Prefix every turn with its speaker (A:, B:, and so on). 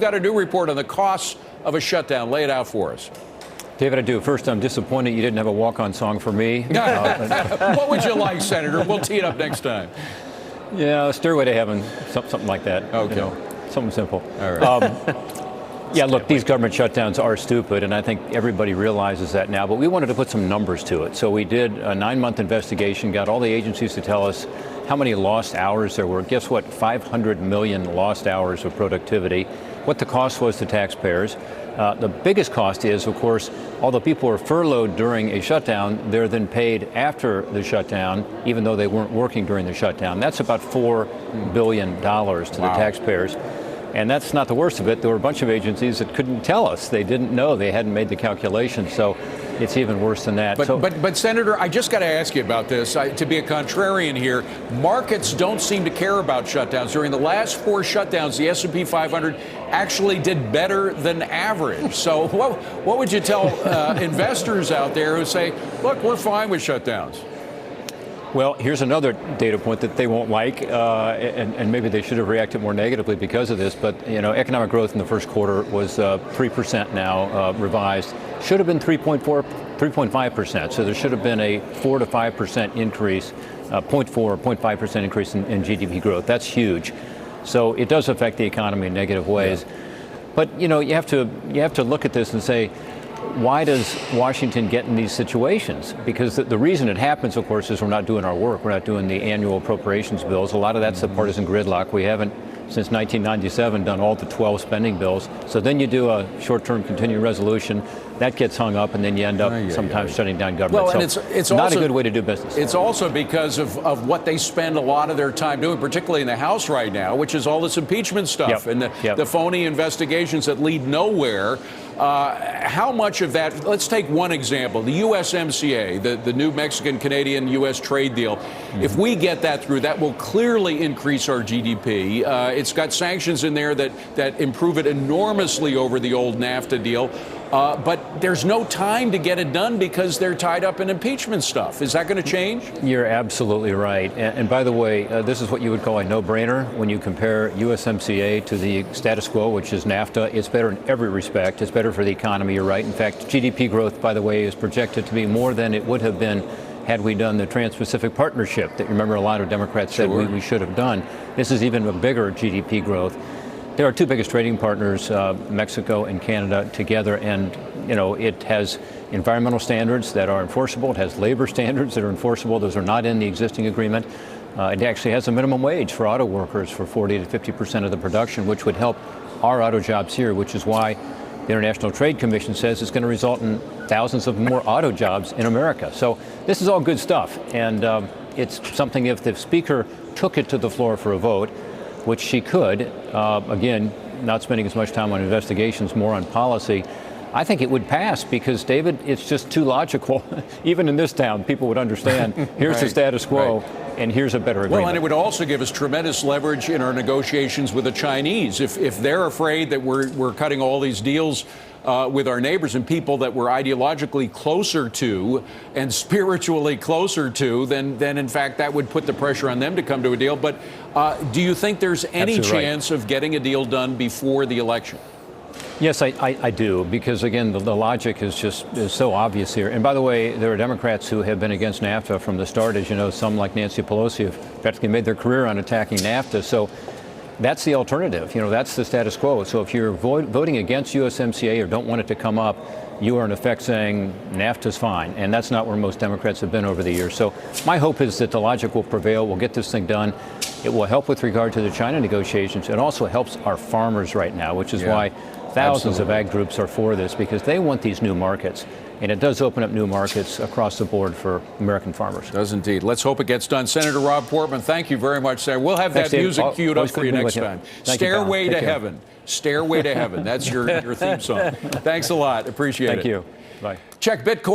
A: got a new report on the costs of a shutdown. Lay it out for us.
B: David, I do. First, I'm disappointed you didn't have a walk-on song for me.
A: What would you like, Senator? We'll tee it up next time.
B: Yeah, Stairway to Heaven, something like that.
A: Okay.
B: You know, something simple.
A: All right.
B: Yeah, look, these government shutdowns are stupid, and I think everybody realizes that now, but we wanted to put some numbers to it. So we did a 9-month investigation, got all the agencies to tell us how many lost hours there were. Guess what? 500 million lost hours of productivity. What the cost was to taxpayers. The biggest cost is, of course, although people are furloughed during a shutdown, they're then paid after the shutdown, even though they weren't working during the shutdown. That's about $4 billion to the taxpayers. And that's not the worst of it. There were a bunch of agencies that couldn't tell us. They didn't know. They hadn't made the calculation. So it's even worse than that.
A: But Senator, I just got to ask you about this. To be a contrarian here, markets don't seem to care about shutdowns. During the last 4 shutdowns, the S&P 500 actually did better than average. So what would you tell investors out there who say, look, we're fine with shutdowns?
B: Well, here's another data point that they won't like, and maybe they should have reacted more negatively because of this, but you know, economic growth in the first quarter was 3% now, revised. Should have been 3.5%, so there should have been a 4 to 5% increase, 0.5% increase in GDP growth. That's huge. So it does affect the economy in negative ways. Yeah. But you know, you have to look at this and say, why does Washington get in these situations? Because the reason it happens, of course, is we're not doing our work. We're not doing the annual appropriations bills. A lot of that's the partisan gridlock. We haven't, since 1997, done all the 12 spending bills. So then you do a short-term continuing resolution. That gets hung up, and then you end up sometimes shutting down government.
A: Well,
B: so
A: and it's
B: not
A: also
B: a good way to do business.
A: It's also because of what they spend a lot of their time doing, particularly in the House right now, which is all this impeachment stuff and the phony investigations that lead nowhere. How much of that, let's take one example, the USMCA, the new Mexican-Canadian-U.S. trade deal. If we get that through, that will clearly increase our GDP. It's got sanctions in there that improve it enormously over the old NAFTA deal. But there's no time to get it done because they're tied up in impeachment stuff. Is that going to change?
B: You're absolutely right. And by the way, this is what you would call a no-brainer when you compare USMCA to the status quo, which is NAFTA. It's better in every respect. It's better for the economy, you're right. In fact, GDP growth, by the way, is projected to be more than it would have been had we done the Trans-Pacific Partnership that, remember, a lot of Democrats said we should have done. This is even a bigger GDP growth. There are 2 biggest trading partners, Mexico and Canada, together, and you know, it has environmental standards that are enforceable. It has labor standards that are enforceable. Those are not in the existing agreement. It actually has a minimum wage for auto workers for 40 to 50% of the production, which would help our auto jobs here, which is why the International Trade Commission says it's going to result in thousands of more auto jobs in America. So this is all good stuff, and it's something, if the Speaker took it to the floor for a vote, which she could, again, not spending as much time on investigations, more on policy, I think it would pass because, David, it's just too logical. Even in this town, people would understand, here's the status quo, and here's a better agreement.
A: Well, and it would also give us tremendous leverage in our negotiations with the Chinese. If they're afraid that we're cutting all these deals with our neighbors and people that we're ideologically closer to and spiritually closer to, then in fact that would put the pressure on them to come to a deal. But do you think there's any chance of getting a deal done before the election?
B: Yes, I do, because again, the logic is so obvious here. And by the way, there are Democrats who have been against NAFTA from the start. As you know, some like Nancy Pelosi have practically made their career on attacking NAFTA. So that's the alternative. You know, that's the status quo. So if you're voting against USMCA or don't want it to come up, you are in effect saying NAFTA's fine. And that's not where most Democrats have been over the years. So my hope is that the logic will prevail. We'll get this thing done. It will help with regard to the China negotiations. It also helps our farmers right now, which is why thousands of ag groups are for this, because they want these new markets. And it does open up new markets across the board for American farmers.
A: Does indeed. Let's hope it gets done. Senator Rob Portman, thank you very much, Senator. We'll have that music queued up for you next time. Stairway to Heaven. Stairway to Heaven. That's your theme song. Thanks a lot. Appreciate it.
B: Thank you. Bye.
A: Check Bitcoin.